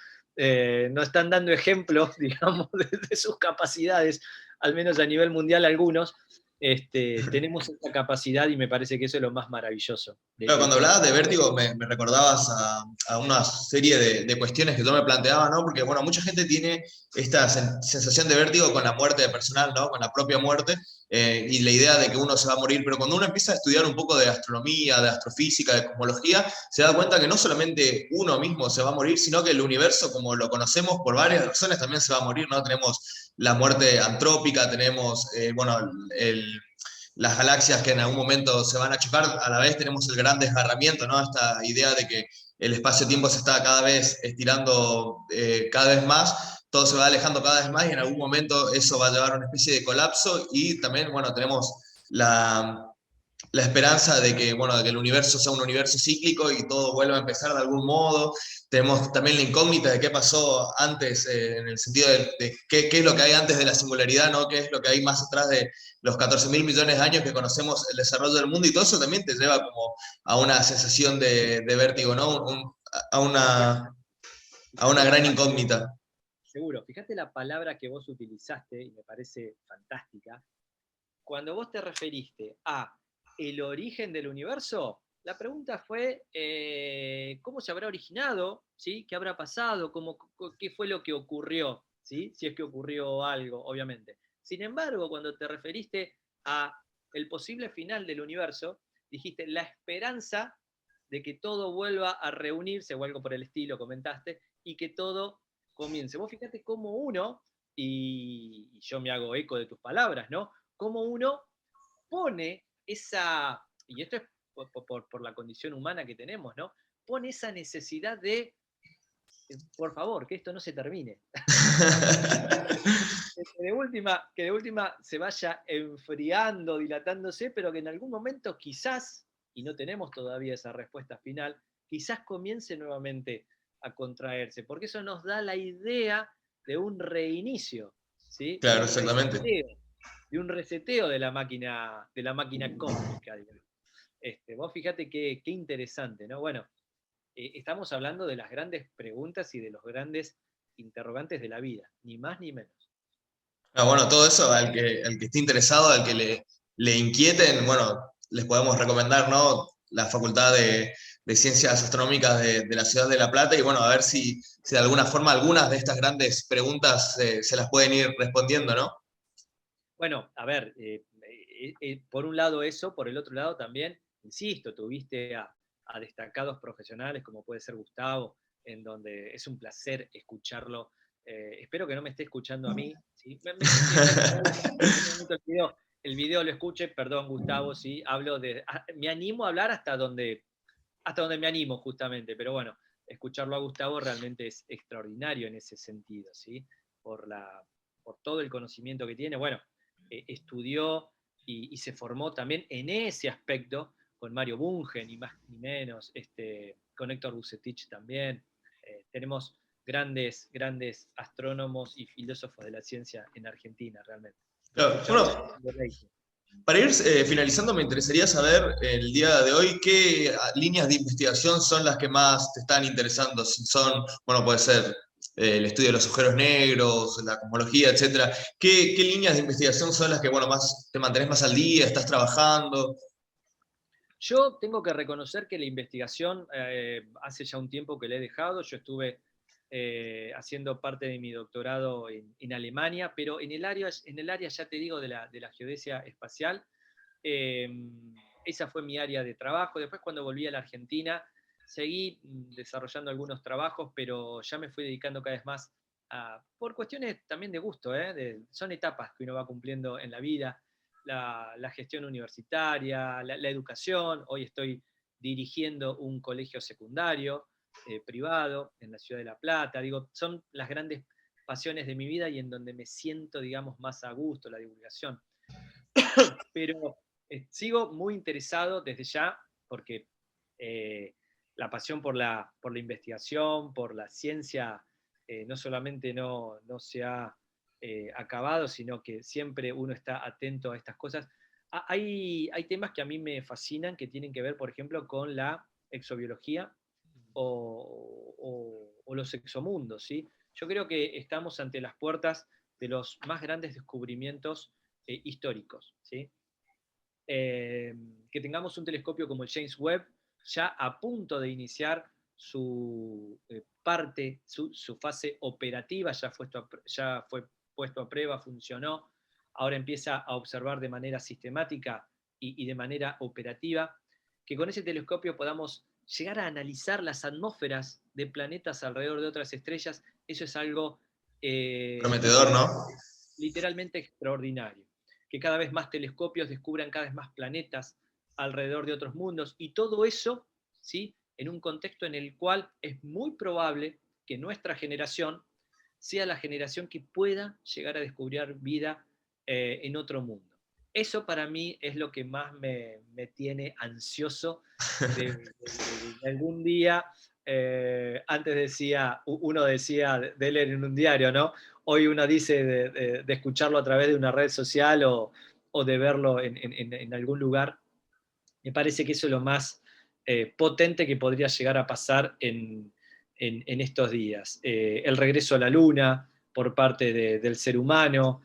ejemplos, digamos, de sus capacidades, al menos a nivel mundial algunos, tenemos esa capacidad y me parece que eso es lo más maravilloso Claro, del cuando conocimiento. hablabas de vértigo me recordabas a una serie de cuestiones que yo me planteaba, ¿no? Porque, bueno, mucha gente tiene esta sensación de vértigo con la muerte de personal, ¿no? Con la propia muerte y la idea de que uno se va a morir, pero cuando uno empieza a estudiar un poco de astronomía, de astrofísica, de cosmología, se da cuenta que no solamente uno mismo se va a morir, sino que el universo, como lo conocemos, por varias razones también se va a morir, ¿no? Tenemos la muerte antrópica, tenemos, bueno, el las galaxias que en algún momento se van a chocar, a la vez tenemos el gran desgarramiento, ¿no? Esta idea de que el espacio-tiempo se está cada vez estirando cada vez más, todo se va alejando cada vez más y en algún momento eso va a llevar a una especie de colapso y también, bueno, tenemos la esperanza de que, bueno, de que el universo sea un universo cíclico y todo vuelva a empezar de algún modo. Tenemos también la incógnita de qué pasó antes, en el sentido de qué es lo que hay antes de la singularidad, ¿no? Qué es lo que hay más atrás de los 14.000 millones de años que conocemos el desarrollo del mundo y todo eso también te lleva como a una sensación de vértigo, ¿no? A, una, a una Fíjate la gran palabra, incógnita. seguro, fíjate la palabra que vos utilizaste y me parece fantástica. Cuando vos te referiste a el origen del universo, la pregunta fue cómo se habrá originado, ¿sí? ¿Qué habrá pasado? ¿Qué fue lo que ocurrió? ¿Sí? Si es que ocurrió algo, obviamente. Sin embargo, cuando te referiste a el posible final del universo, dijiste la esperanza de que todo vuelva a reunirse o algo por el estilo, comentaste, y que todo comience. Vos fíjate cómo uno, y yo me hago eco de tus palabras, ¿no? Cómo uno pone esa, y esto es por la condición humana que tenemos, ¿no? Pone esa necesidad de, por favor, que esto no se termine. Que de última se vaya enfriando, dilatándose, pero que en algún momento quizás, y no tenemos todavía esa respuesta final, quizás comience nuevamente a contraerse, porque eso nos da la idea de un reinicio, ¿sí? Claro, exactamente. De un reseteo de la máquina cósmica, digamos. Vos fíjate qué interesante, ¿no? Bueno, estamos hablando de las grandes preguntas y de los grandes interrogantes de la vida, ni más ni menos. Ah, bueno, todo eso al que esté interesado, al que le inquieten, bueno, les podemos recomendar, ¿no? La Facultad de Ciencias Astronómicas de la Ciudad de La Plata y bueno, a ver si de alguna forma algunas de estas grandes preguntas se las pueden ir respondiendo, ¿no? Bueno, a ver, por un lado eso, por el otro lado también, insisto, tuviste a destacados profesionales como puede ser Gustavo, en donde es un placer escucharlo. Espero que no me esté escuchando a mí, ¿sí? Probablemente en un momento el video lo escuche, perdón Gustavo, ¿sí? Me animo a hablar hasta donde me animo justamente, pero bueno, escucharlo a Gustavo realmente es extraordinario en ese sentido, ¿sí? Por, por todo el conocimiento que tiene. Bueno, estudió y se formó también en ese aspecto con Mario Bunge, ni más ni menos, con Héctor Bucetich también. Tenemos grandes, grandes astrónomos y filósofos de la ciencia en Argentina, realmente. Claro, Escucharlos es bueno, un deleite. para ir finalizando, me interesaría saber el día de hoy qué líneas de investigación son las que más te están interesando. Si son, bueno, puede ser el estudio de los agujeros negros, la cosmología, etcétera. ¿Qué líneas de investigación son las que, bueno, más te mantenés más al día, estás trabajando? Yo tengo que reconocer que la investigación hace ya un tiempo que la he dejado. Yo estuve haciendo parte de mi doctorado en Alemania, pero en el área, ya te digo, de la geodesia espacial. eh, Esa fue mi área de trabajo. Después, cuando volví a la Argentina, seguí desarrollando algunos trabajos, pero ya me fui dedicando cada vez más por cuestiones también de gusto, son etapas que uno va cumpliendo en la vida, la gestión universitaria, la educación. Hoy estoy dirigiendo un colegio secundario privado en la ciudad de La Plata. Digo, son las grandes pasiones de mi vida y en donde me siento, digamos, más a gusto, la divulgación. Pero sigo muy interesado desde ya, porque eh, la pasión por la investigación, por la ciencia, no solamente no se ha acabado, sino que siempre uno está atento a estas cosas. Hay temas que a mí me fascinan, que tienen que ver, por ejemplo, con la exobiología o los exomundos, ¿sí? Yo creo que estamos ante las puertas de los más grandes descubrimientos históricos, ¿sí? Que tengamos un telescopio como el James Webb ya a punto de iniciar su su fase operativa, ya fue puesto a prueba, funcionó, ahora empieza a observar de manera sistemática y de manera operativa, que con ese telescopio podamos llegar a analizar las atmósferas de planetas alrededor de otras estrellas. Eso es algo Prometedor, ¿no? literalmente extraordinario. Que cada vez más telescopios descubran cada vez más planetas alrededor de otros mundos, y todo eso, ¿sí?, en un contexto en el cual es muy probable que nuestra generación sea la generación que pueda llegar a descubrir vida en otro mundo. Eso para mí es lo que más me tiene ansioso de algún día. Antes uno decía de leer en un diario, ¿no? Hoy uno dice de escucharlo a través de una red social o de verlo en algún lugar. Me parece que eso es lo más potente que podría llegar a pasar en estos días. El regreso a la Luna por parte del ser humano,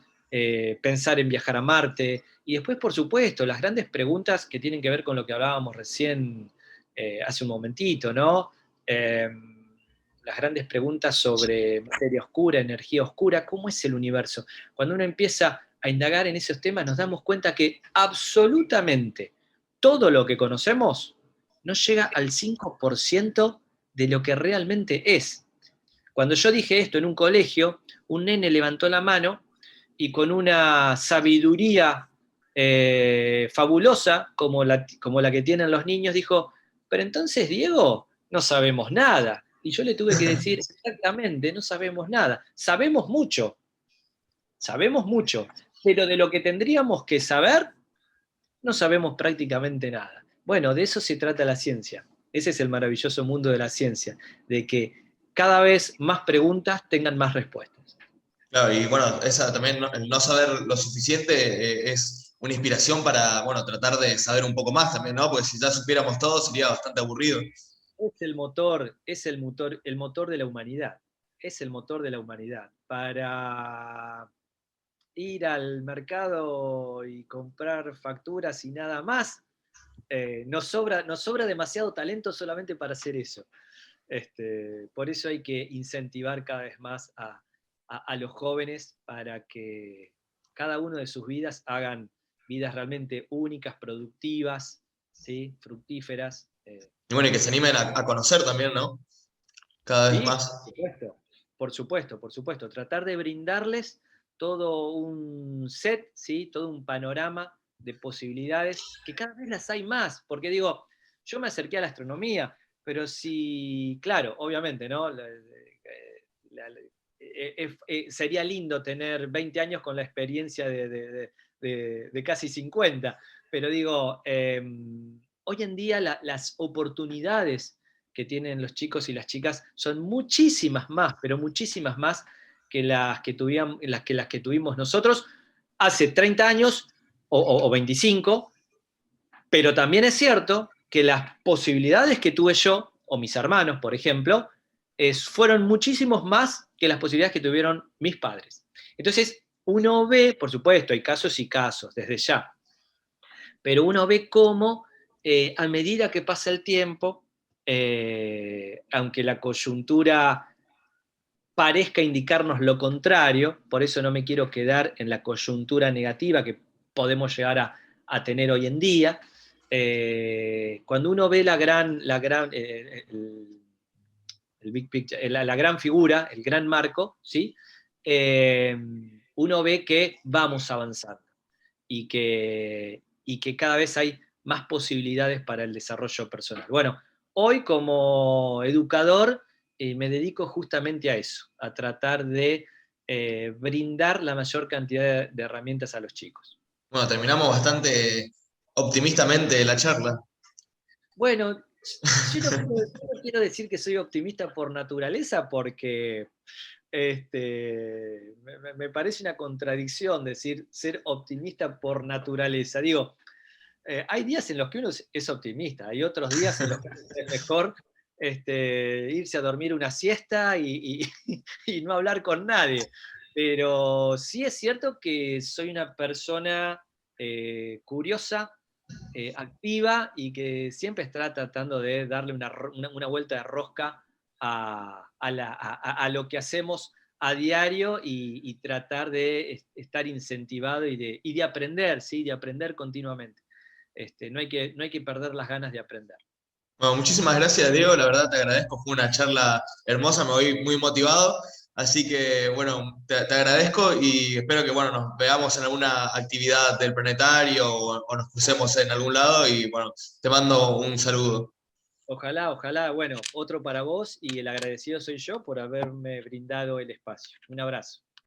pensar en viajar a Marte, y después, por supuesto, las grandes preguntas que tienen que ver con lo que hablábamos recién hace un momentito, ¿no? Eh, las grandes preguntas sobre materia oscura, energía oscura, ¿cómo es el universo? Cuando uno empieza a indagar en esos temas, nos damos cuenta que absolutamente todo lo que conocemos no llega al 5% de lo que realmente es. Cuando yo dije esto en un colegio, un nene levantó la mano y con una sabiduría fabulosa, como la que tienen los niños, dijo: pero entonces, Diego, no sabemos nada. Y yo le tuve que decir: exactamente, no sabemos nada. Sabemos mucho, pero de lo que tendríamos que saber, no sabemos prácticamente nada. Bueno, de eso se trata la ciencia. Ese es el maravilloso mundo de la ciencia, de que cada vez más preguntas tengan más respuestas. Claro, y bueno, esa también, el no saber lo suficiente es una inspiración para, bueno, tratar de saber un poco más también, ¿no? Porque si ya supiéramos todo sería bastante aburrido. Es el motor de la humanidad. Es el motor de la humanidad. Para ir al mercado y comprar facturas y nada más, nos sobra demasiado talento solamente para hacer eso. Por eso hay que incentivar cada vez más a los jóvenes para que cada uno de sus vidas hagan vidas realmente únicas, productivas, ¿sí?, fructíferas. Y bueno, y que se animen a conocer también, ¿no? Cada vez Sí, más. por supuesto, por supuesto, por supuesto. Tratar de brindarles todo un set, ¿sí?, todo un panorama de posibilidades, que cada vez las hay más, porque digo, yo me acerqué a la astronomía, pero sí, claro, obviamente, ¿no? Sería lindo tener 20 años con la experiencia de casi 50, pero digo, hoy en día las oportunidades que tienen los chicos y las chicas son muchísimas más, pero muchísimas más que las que tuvimos nosotros hace 30 años o 25, pero también es cierto que las posibilidades que tuve yo, o mis hermanos, por ejemplo, fueron muchísimos más que las posibilidades que tuvieron mis padres. Entonces, uno ve, por supuesto, hay casos y casos, desde ya, pero uno ve cómo a medida que pasa el tiempo, aunque la coyuntura parezca indicarnos lo contrario, por eso no me quiero quedar en la coyuntura negativa que podemos llegar a tener hoy en día. Cuando uno ve el big picture, la gran figura, el gran marco, ¿sí? Eh, uno ve que vamos avanzando y que cada vez hay más posibilidades para el desarrollo personal. Bueno, hoy como educador me dedico justamente a eso, a tratar de brindar la mayor cantidad de herramientas a los chicos. Bueno, terminamos bastante optimistamente la charla. Bueno, yo no quiero decir que soy optimista por naturaleza porque me parece una contradicción decir ser optimista por naturaleza. Digo, hay días en los que uno es optimista, hay otros días en los que es mejor irse a dormir una siesta y no hablar con nadie. Pero sí es cierto que soy una persona curiosa, activa y que siempre está tratando de darle una vuelta de rosca a lo que hacemos a diario y tratar de estar incentivado y de aprender, ¿sí? De aprender continuamente. No hay que perder las ganas de aprender. Bueno, muchísimas gracias, Diego. La verdad te agradezco. Fue una charla hermosa, me voy muy motivado. Así que, bueno, te agradezco y espero que, bueno, nos veamos en alguna actividad del planetario o nos crucemos en algún lado. Y, bueno, te mando un saludo. Ojalá, ojalá, bueno, otro para vos y el agradecido soy yo por haberme brindado el espacio. Un abrazo.